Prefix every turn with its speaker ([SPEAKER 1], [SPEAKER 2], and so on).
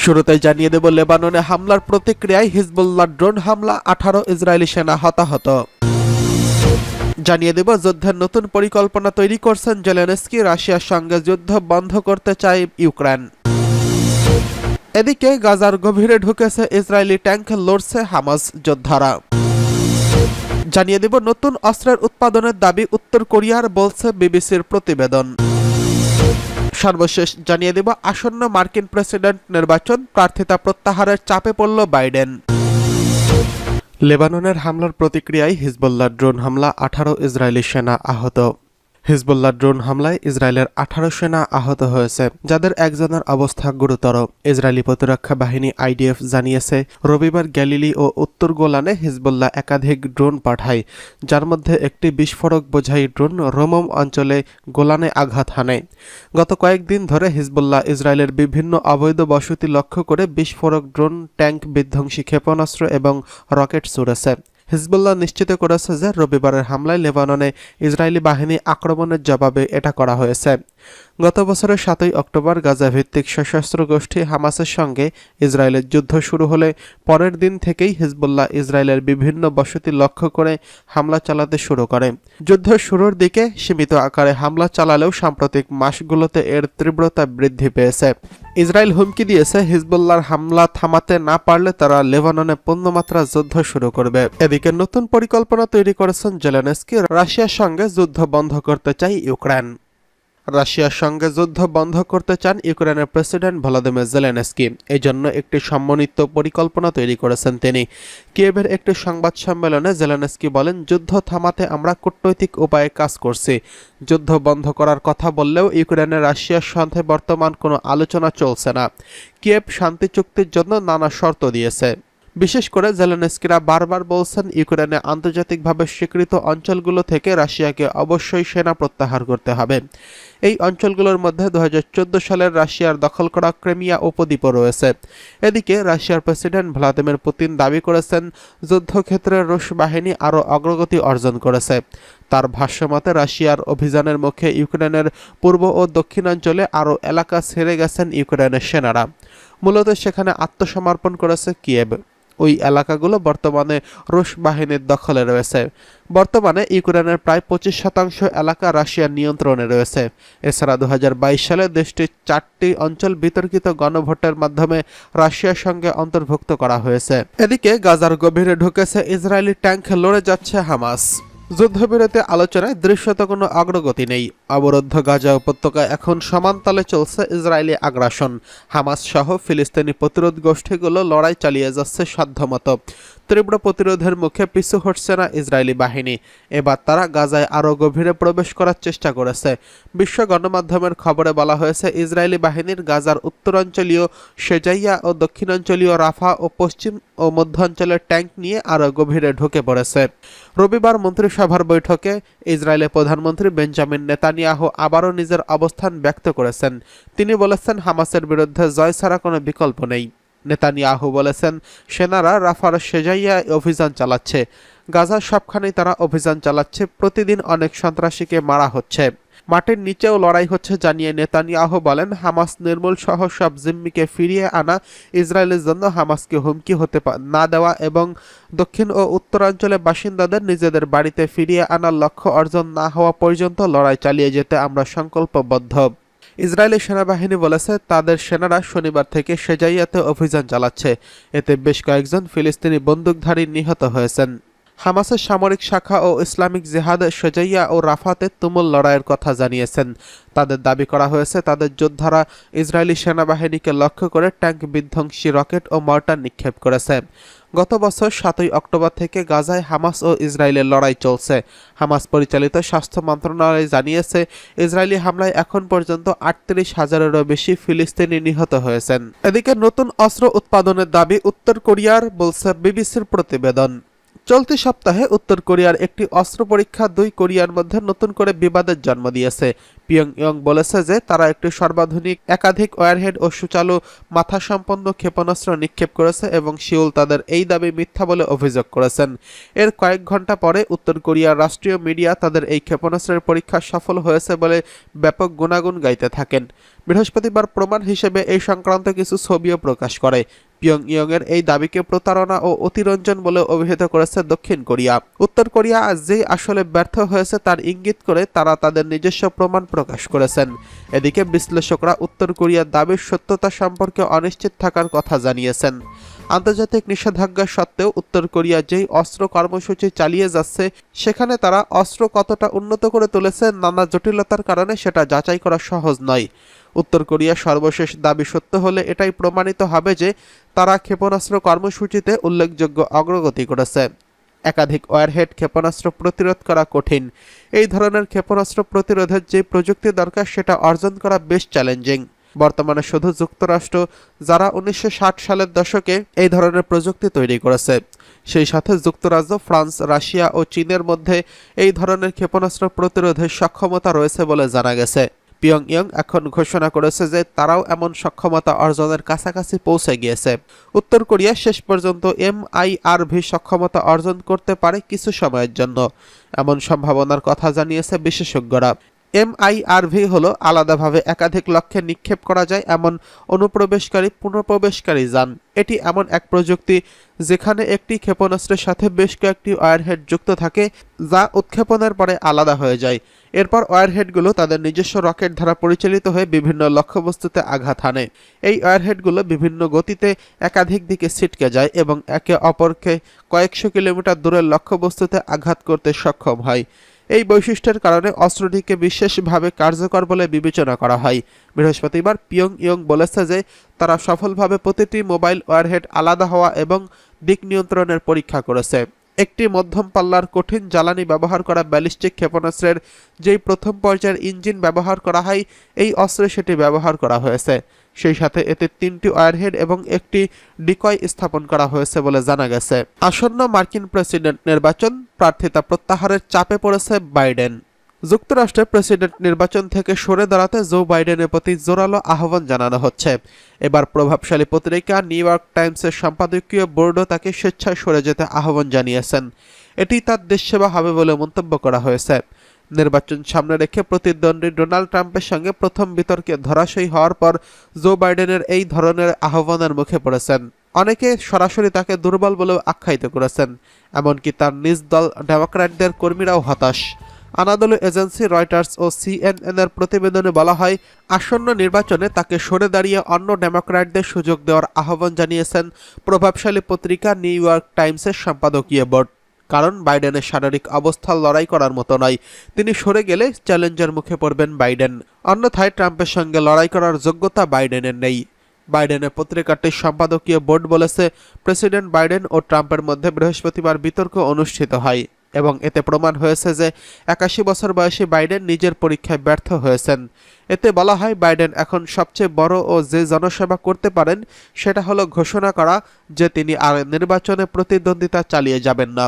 [SPEAKER 1] শুরুতেই জানিয়ে দেব লেবাননে হামলার প্রতিক্রিয়ায় হিজবুল্লাহর ড্রোন হামলা, 18 ইসরায়েলি সেনা হতাহত। জানিয়ে দেব যুদ্ধের নতুন পরিকল্পনা তৈরি করছেন জেলেনস্কি, রাশিয়ার সঙ্গে যুদ্ধ বন্ধ করতে চায় ইউক্রেন। এদিকে গাজার গভীরে ঢুকেছে ইসরায়েলি ট্যাঙ্ক, লড়ছে হামাস যোদ্ধারা। জানিয়ে দেব নতুন অস্ত্রের উৎপাদনের দাবি উত্তর কোরিয়ার, বলছে বিবিসির প্রতিবেদন। সর্বশেষ জানিয়ে দেব আসন্ন মার্কিন প্রেসিডেন্ট নির্বাচন, প্রার্থিতা প্রত্যাহারের চাপে পড়ল বাইডেন। লেবাননের হামলার প্রতিক্রিয়ায় হিজবুল্লাহর ড্রোন হামলা, 18 ইসরায়েলি সেনা আহত। হিজবুল্লাহর ড্রোন হামলায় ইসরায়েলের 18 সেনা আহত হয়েছে, যাদের একজনের অবস্থা গুরুতর। ইসরায়েলি প্রতিরক্ষা বাহিনী আইডিএফ জানিয়েছে রবিবার গ্যালিলি ও উত্তর গোলানে হিজবুল্লাহ একাধিক ড্রোন পাঠায়, যার মধ্যে একটি বিস্ফোরক বোঝাই ড্রোন রোমম অঞ্চলে গোলানে আঘাত হানে। গত কয়েকদিন ধরে হিজবুল্লাহ ইসরায়েলের বিভিন্ন অবৈধ বসতি লক্ষ্য করে বিস্ফোরক ড্রোন, ট্যাঙ্ক বিধ্বংসী ক্ষেপণাস্ত্র এবং রকেট ছুড়েছে। হিজবুল্লাহ নিশ্চিত করেছে যে রবিবারের হামলায় লেবাননে ইসরায়েলি বাহিনী আক্রমণের জবাবে এটা করা হয়েছে। গত বছরের 7 অক্টোবর গাজা ভিত্তিক সশস্ত্র গোষ্ঠী হামাসের সঙ্গে ইসরায়েলের যুদ্ধ শুরু হলে পরের দিন থেকেই হিজবুল্লাহ ইসরায়েলের বিভিন্ন বসতি লক্ষ্য করে হামলা চালাতে শুরু করে। যুদ্ধ শুরুর দিকে সীমিত আকারে হামলা চালালেও সাম্প্রতিক মাসগুলোতে এর তীব্রতা বৃদ্ধি পেয়েছে। ইসরায়েল হুমকি দিয়েছে হিজবুল্লাহর হামলা থামাতে না পারলে তারা লেবাননে পূর্ণমাত্রা যুদ্ধ শুরু করবে। এদিকে নতুন পরিকল্পনা তৈরি করেছেন জেলেনস্কি, রাশিয়ার সঙ্গে যুদ্ধ বন্ধ করতে চায় ইউক্রেন। রাশিয়ার সঙ্গে যুদ্ধ বন্ধ করতে চান ইউক্রেনের প্রেসিডেন্ট ভলোদিমির জেলেনস্কি। এই জন্য একটি সমন্বিত পরিকল্পনা তৈরি করেছেন তিনি। কিয়েভের একটি সংবাদ সম্মেলনে জেলেনস্কি বলেন, যুদ্ধ থামাতে আমরা কূটনৈতিক উপায়ে কাজ করছি। যুদ্ধ বন্ধ করার কথা বললেও ইউক্রেনের রাশিয়ার সাথে বর্তমান কোনো আলোচনা চলছে না। কিয়েভ শান্তি চুক্তির জন্য নানা শর্ত দিয়েছে। বিশেষ করে জেলেনস্কিরা বারবার বলছেন ইউক্রেনে আন্তর্জাতিকভাবে স্বীকৃত অঞ্চলগুলো থেকে রাশিয়াকে অবশ্যই সেনা প্রত্যাহার করতে হবে। এই অঞ্চলগুলোর মধ্যে 2014 সালের রাশিয়ার দখল করা ক্রিমিয়া উপদ্বীপও রয়েছে। এদিকে রাশিয়ার প্রেসিডেন্ট ভ্লাদিমির পুতিন দাবি করেছেন যুদ্ধক্ষেত্রে রুশ বাহিনী আরও অগ্রগতি অর্জন করেছে। তার ভাষ্যমতে রাশিয়ার অভিযানের মুখে ইউক্রেনের পূর্ব ও দক্ষিণাঞ্চলে আরও এলাকা ছেড়ে গেছেন ইউক্রেনের সেনারা। মূলত সেখানে আত্মসমর্পণ করেছে কিয়েভ। ওই এলাকাগুলো বর্তমানে রুশ বাহিনীর দখলে রয়েছে। বর্তমানে ইউক্রেনের প্রায় 25% এলাকা রাশিয়ার নিয়ন্ত্রণে রয়েছে। এছাড়া 2022 সালে দেশটির 4টি অঞ্চল বিতর্কিত গণভোটের মাধ্যমে রাশিয়ার সঙ্গে অন্তর্ভুক্ত করা হয়েছে। এদিকে গাজার গভীরে ঢুকেছে ইসরায়েলি ট্যাঙ্ক, লড়ে যাচ্ছে হামাস। যুদ্ধবিরতি আলোচনায় দৃশ্যত কোনো অগ্রগতি নেই। অবরুদ্ধ গাজা উপত্যকায় এখন সমান তালে চলছে ইসরায়েলি আগ্রাসন। হামাস সহ ফিলিস্তিনি প্রতিরোধ গোষ্ঠীগুলো লড়াই চালিয়ে যাচ্ছে সাধ্যমতো। তীব্র প্রতিরোধের মুখে পিছু হটছে না ইসরায়েলি বাহিনী। এবার তারা গাজায় আরও গভীরে প্রবেশ করার চেষ্টা করেছে। বিশ্ব গণমাধ্যমের খবরে বলা হয়েছে ইসরায়েলি বাহিনীর গাজার উত্তরাঞ্চলীয় শেজাইয়া ও দক্ষিণাঞ্চলীয় রাফা ও পশ্চিম ও মধ্যাঞ্চলের ট্যাঙ্ক নিয়ে আরও গভীরে ঢুকে পড়েছে। রবিবার মন্ত্রিসভার বৈঠকে ইসরায়েলের প্রধানমন্ত্রী বেঞ্জামিন নেতানিয়াহু আবারও নিজের অবস্থান ব্যক্ত করেছেন। তিনি বলেছেন হামাসের বিরুদ্ধে জয় ছাড়া কোনো বিকল্প নেই। নেতানিয়াহু বলেছেন সেনারা রাফার শেজাইয়া অভিযান চালাচ্ছে। গাজার সবখানেই তারা অভিযান চালাচ্ছে। প্রতিদিন অনেক সন্ত্রাসীকে মারা হচ্ছে। মাটির নিচেও লড়াই হচ্ছে জানিয়ে নেতানিয়াহু বলেন, হামাস নির্মূল সহ সব জিম্মিকে ফিরিয়ে আনা ইসরায়েলের জন্য হামাসকে হুমকি হতে না দেওয়া এবং দক্ষিণ ও উত্তরাঞ্চলে বাসিন্দাদের নিজেদের বাড়িতে ফিরিয়ে আনার লক্ষ্য অর্জন না হওয়া পর্যন্ত লড়াই চালিয়ে যেতে আমরা সংকল্পবদ্ধ। ইসরায়েলি সেনাবাহিনী বলেছে তাদের সেনারা শনিবার থেকে শেজাইয়াতে অভিযান চালাচ্ছে। এতে বেশ কয়েকজন ফিলিস্তিনি বন্দুকধারী নিহত হয়েছেন। হামাসের সামরিক শাখা ও ইসলামিক জিহাদ শেজাইয়া ও রাফাতে তুমুল লড়াইয়ের কথা জানিয়েছেন। তাদের দাবি করা হয়েছে তাদের যোদ্ধারা ইসরায়েলি সেনাবাহিনীকে লক্ষ্য করে ট্যাঙ্ক বিধ্বংসী রকেট ও মর্টার নিক্ষেপ করেছে। গত বছর 7 অক্টোবর থেকে গাজায় হামাস ও ইসরায়েলের লড়াই চলছে। হামাস পরিচালিত স্বাস্থ্য মন্ত্রণালয় জানিয়েছে ইসরায়েলি হামলায় এখন পর্যন্ত 38,000-এরও বেশি ফিলিস্তিনি নিহত হয়েছেন। এদিকে নতুন অস্ত্র উৎপাদনের দাবি উত্তর কোরিয়ার, বলছে বিবিসির প্রতিবেদন। চলতি সপ্তাহে উত্তর কোরিয়ার একটি অস্ত্র পরীক্ষা 2 কোরিয়ার মধ্যে নতুন করে বিবাদের জন্ম দিয়েছে। পিয়ংইয়ং বলেছে যে তারা একটি সর্বাধুনিক একাধিক ওয়ারহেড ও সুচালু মাথাসম্পন্ন ক্ষেপণাস্ত্র নিক্ষেপ করেছে এবং সিউল তাদের এই দাবি মিথ্যা বলে অভিযোগ করেছেন। এর কয়েক ঘন্টা পরে উত্তর কোরিয়ার রাষ্ট্রীয় মিডিয়া তাদের এই ক্ষেপণাস্ত্রের পরীক্ষা সফল হয়েছে বলে ব্যাপক গুণাগুণ গাইতে থাকেন। বৃহস্পতিবার প্রমাণ হিসেবে এই সংক্রান্ত কিছু ছবিও প্রকাশ করে। পিয়ংইয়ংয়ের এই দাবিকে প্রতারণা ও অতিরঞ্জন বলে অভিহিত করেছে দক্ষিণ কোরিয়া। উত্তর কোরিয়া যেই আসলে ব্যর্থ হয়েছে তার ইঙ্গিত করে তারা তাদের নিজস্ব প্রমাণ প্রকাশ করেছেন। এদিকে বিশ্লেষকরা উত্তর কোরিয়ার দাবির সত্যতা সম্পর্কে অনিশ্চিত থাকার কথা জানিয়েছেন। আন্তর্জাতিক নিষেধাজ্ঞা সত্ত্বেও উত্তর কোরিয়া যেই অস্ত্র কর্মসূচি চালিয়ে যাচ্ছে সেখানে তারা অস্ত্র কতটা উন্নত করে তুলেছে নানা জটিলতার কারণে সেটা যাচাই করা সহজ নয়। উত্তর কোরিয়ার সর্বশেষ দাবি সত্য হলে এটাই প্রমাণিত হবে যে তারা ক্ষেপণাস্ত্র কর্মসূচিতে উল্লেখযোগ্য অগ্রগতি করেছে। একাধিক ওয়ারহেড ক্ষেপণাস্ত্র প্রতিরোধ করা কঠিন। এই ধরনের ক্ষেপণাস্ত্র প্রতিরোধের যে প্রযুক্তি দরকার সেটা অর্জন করা বেশ চ্যালেঞ্জিং। বর্তমানে শুধু যুক্তরাষ্ট্র, যারা 1960 সালের দশকে এই ধরনের প্রযুক্তি তৈরি করেছে, সেই সাথে যুক্তরাজ্য, ফ্রান্স, রাশিয়া ও চীনের মধ্যে এই ধরনের ক্ষেপণাস্ত্র প্রতিরোধের সক্ষমতা রয়েছে বলে জানা গেছে। পিয়ংইয়ং এখন ঘোষণা করেছে যে তারাও এমন সক্ষমতা অর্জনের কাছাকাছি পৌঁছে গিয়েছে। উত্তর কোরিয়া শেষ পর্যন্ত MIRV সক্ষমতা অর্জন করতে পারে কিছু সময়ের জন্য, এমন সম্ভাবনার কথা জানিয়েছে বিশেষজ্ঞরা। MIRV হলো আলাদাভাবে একাধিক লক্ষ্যে নিক্ষেপ করা যায় এমন অনুপ্রবেশকারী পুনঃপ্রবেশকারী যান। এটি এমন এক প্রযুক্তি যেখানে একটি ক্ষেপণাস্ত্রের সাথে বেশ কয়েকটি ওয়ারহেড যুক্ত থাকে যা উৎক্ষেপণের পরে আলাদা হয়ে যায়। এরপর ওয়ারহেডগুলো তাদের নিজস্ব রকেট দ্বারা পরিচালিত হয়ে বিভিন্ন লক্ষ্যবস্তুতে আঘাত হানে। এই ওয়ারহেডগুলো বিভিন্ন গতিতে একাধিক দিকে ছিটকে যায় এবং একে অপরকে কয়েকশো কিলোমিটার দূরের লক্ষ্যবস্তুতে আঘাত করতে সক্ষম হয়। এই বৈশিষ্ট্যের কারণে অস্ত্রটিকে বিশেষভাবে কার্যকর বলে বিবেচনা করা হয়। বৃহস্পতিবার পিয়ংইয়ং বলেছে যে তারা সফলভাবে প্রতিটি মোবাইল ওয়ারহেড আলাদা হওয়া এবং দিক নিয়ন্ত্রণের পরীক্ষা করেছে। একটি মধ্যম পাল্লার কঠিন জ্বালানি ব্যবহার করা ব্যালিস্টিক ক্ষেপণাস্ত্রের যেই প্রথম পর্যায়ের ইঞ্জিন ব্যবহার করা হয়, এই অস্ত্রে সেটি ব্যবহার করা হয়েছে। সেই সাথে এতে 3টি ওয়ারহেড এবং একটি ডিকয় স্থাপন করা হয়েছে বলে জানা গেছে। আসন্ন মার্কিন প্রেসিডেন্ট নির্বাচন, প্রার্থিতা প্রত্যাহারের চাপে পড়েছে বাইডেন। যুক্তরাষ্ট্রের প্রেসিডেন্ট নির্বাচন থেকে সরে দাঁড়াতে জো বাইডেনের প্রতি জোরালো আহ্বান জানানো হচ্ছে। এবার প্রভাবশালী পত্রিকা নিউ ইয়র্ক টাইমসের সম্পাদকীয় বোর্ডও তাকে স্বেচ্ছায় সরে যেতে আহ্বান জানিয়েছেন। এটি তার দেশসেবা হবে বলে মন্তব্য করা হয়েছে। নির্বাচন সামনে রেখে প্রতিদ্বন্দ্বী ডোনাল্ড ট্রাম্পের সঙ্গে প্রথম বিতর্কে ধরাশয়ী হওয়ার পর জো বাইডেনের এই ধরনের আহ্বানের মুখে পড়েছেন। অনেকে সরাসরি তাকে দুর্বল বলেও আখ্যায়িত করেছেন, এমনকি তার নিজ দল ডেমোক্র্যাটদের কর্মীরাও হতাশ। আনাদোলু এজেন্সি, রয়টার্স ও CNN এর প্রতিবেদনে বলা হয়, আসন্ন নির্বাচনে তাকে সরে দাঁড়িয়ে অন্য ডেমোক্র্যাটদের সুযোগ দেওয়ার আহ্বান জানিয়েছেন প্রভাবশালী পত্রিকা নিউ ইয়র্ক টাইমসের সম্পাদকীয় বোর্ড। কারণ বাইডেনের শারীরিক অবস্থা লড়াই করার মতো নয়। তিনি সরে গেলে চ্যালেঞ্জের মুখে পড়বেন বাইডেন। অন্যথায় ট্রাম্পের সঙ্গে লড়াই করার যোগ্যতা বাইডেনের নেই। বাইডেনের পত্রিকাটির সম্পাদকীয় বোর্ড বলেছে, প্রেসিডেন্ট বাইডেন ও ট্রাম্পের মধ্যে বৃহস্পতিবার বিতর্ক অনুষ্ঠিত হয় এবং এতে প্রমাণ হয়েছে যে 81 বছর বয়সী বাইডেন নিজের পরীক্ষায় ব্যর্থ হয়েছেন। এতে বলা হয়, বাইডেন এখন সবচেয়ে বড় ও যে জনসেবা করতে পারেন সেটা হলো ঘোষণা করা যে তিনি আর নির্বাচনে প্রতিদ্বন্দ্বিতা চালিয়ে যাবেন না।